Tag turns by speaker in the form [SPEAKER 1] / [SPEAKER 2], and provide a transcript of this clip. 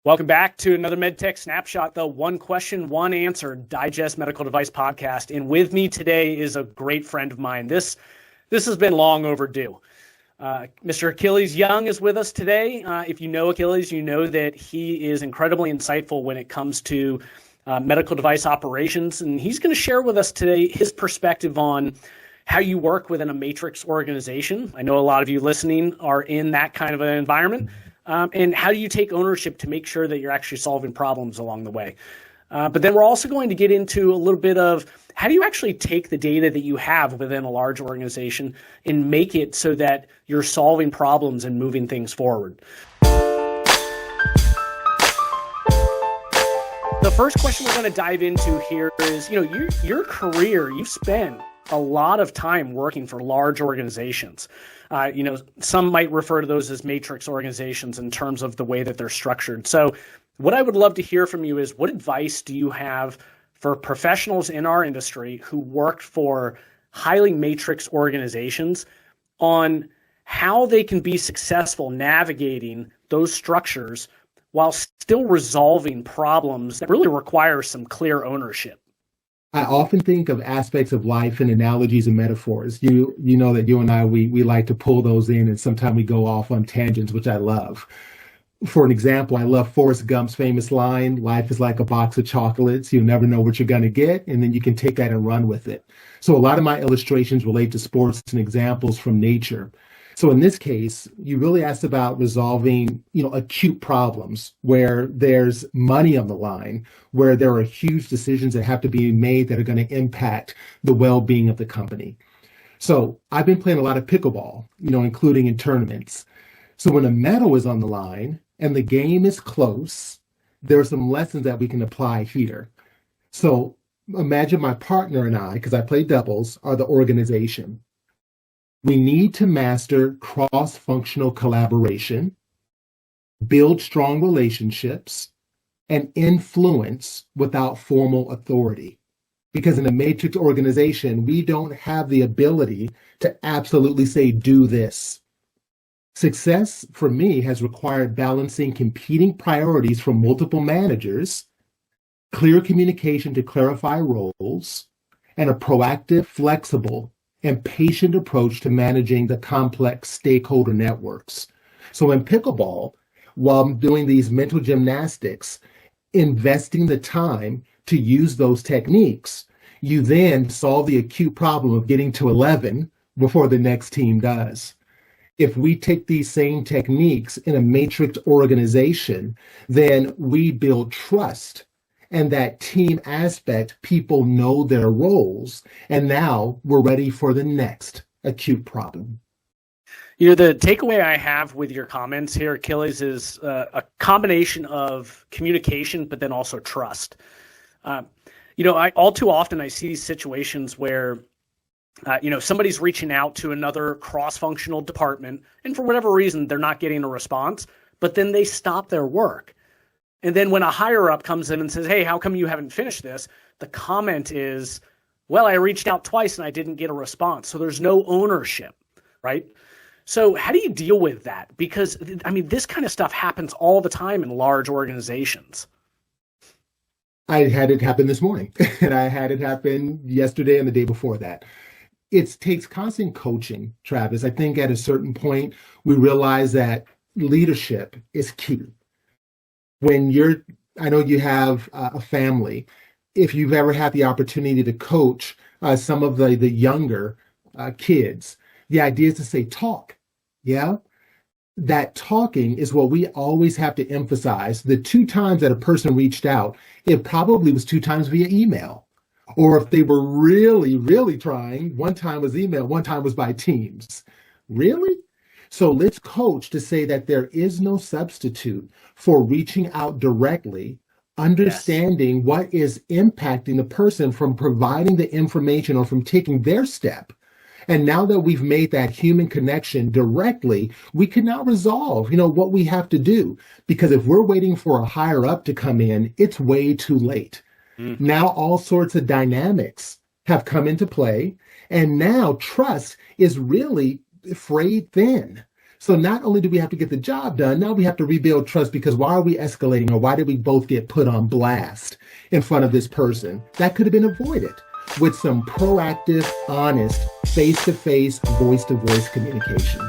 [SPEAKER 1] Welcome back to another Medtech Snapshot, the one question, one answer digest medical device podcast. And with me today is a great friend of mine. This has been long overdue. Mr. Achilles Young is with us today. If you know Achilles, you know that he is incredibly insightful when it comes to medical device operations. And he's going to share with us today his perspective on how you work within a matrix organization. I know a lot of you listening are in that kind of an environment. And how do you take ownership to make sure that you're actually solving problems along the way? But then we're also going to get into a little bit of how do you actually take the data that you have within a large organization and make it so that you're solving problems and moving things forward. The first question we're going to dive into here is, your career, you've spent a lot of time working for large organizations. Some might refer to those as matrix organizations in terms of the way that they're structured. So what I would love to hear from you is, what advice do you have for professionals in our industry who work for highly matrix organizations on how they can be successful navigating those structures while still resolving problems that really require some clear ownership?
[SPEAKER 2] I often think of aspects of life in analogies and metaphors. You know that you and I, we like to pull those in, and sometimes we go off on tangents, which I love. For an example, I love Forrest Gump's famous line, life is like a box of chocolates. You never know what you're going to get, and then you can take that and run with it. So a lot of my illustrations relate to sports and examples from nature. So in this case, you really asked about resolving, acute problems where there's money on the line, where there are huge decisions that have to be made that are going to impact the well-being of the company. So I've been playing a lot of pickleball, including in tournaments. So when a medal is on the line and the game is close, there are some lessons that we can apply here. So imagine my partner and I, because I play doubles, are the organization. We need to master cross-functional collaboration, build strong relationships, and influence without formal authority. Because in a matrix organization, we don't have the ability to absolutely say, do this. Success for me has required balancing competing priorities from multiple managers, clear communication to clarify roles, and a proactive, flexible, and patient approach to managing the complex stakeholder networks. So in pickleball, while I'm doing these mental gymnastics, investing the time to use those techniques, you then solve the acute problem of getting to 11 before the next team does. If we take these same techniques in a matrix organization, then we build trust. And that team aspect, people know their roles, and now we're ready for the next acute problem.
[SPEAKER 1] The takeaway I have with your comments here, Achilles, is a combination of communication, but then also trust. All too often I see situations where, somebody's reaching out to another cross-functional department, and for whatever reason, they're not getting a response, but then they stop their work. And then when a higher up comes in and says, hey, how come you haven't finished this? The comment is, well, I reached out twice and I didn't get a response. So there's no ownership, right? So how do you deal with that? Because, this kind of stuff happens all the time in large organizations.
[SPEAKER 2] I had it happen this morning, and I had it happen yesterday and the day before that. It takes constant coaching, Travis. I think at a certain point, we realize that leadership is key. I know you have a family. If you've ever had the opportunity to coach some of the younger kids, the idea is to say, talk. Yeah. That talking is what we always have to emphasize. The 2 times that a person reached out, it probably was 2 times via email. Or if they were really, really trying, 1 time was email, 1 time was by Teams. Really? So let's coach to say that there is no substitute for reaching out directly, understanding what is impacting the person from providing the information or from taking their step. And now that we've made that human connection directly, we can now resolve, what we have to do. Because if we're waiting for a higher up to come in, it's way too late. Mm-hmm. Now all sorts of dynamics have come into play. And now trust is really frayed thin. So not only do we have to get the job done, now we have to rebuild trust, because why are we escalating, or why did we both get put on blast in front of this person? That could have been avoided with some proactive, honest, face-to-face, voice-to-voice communication.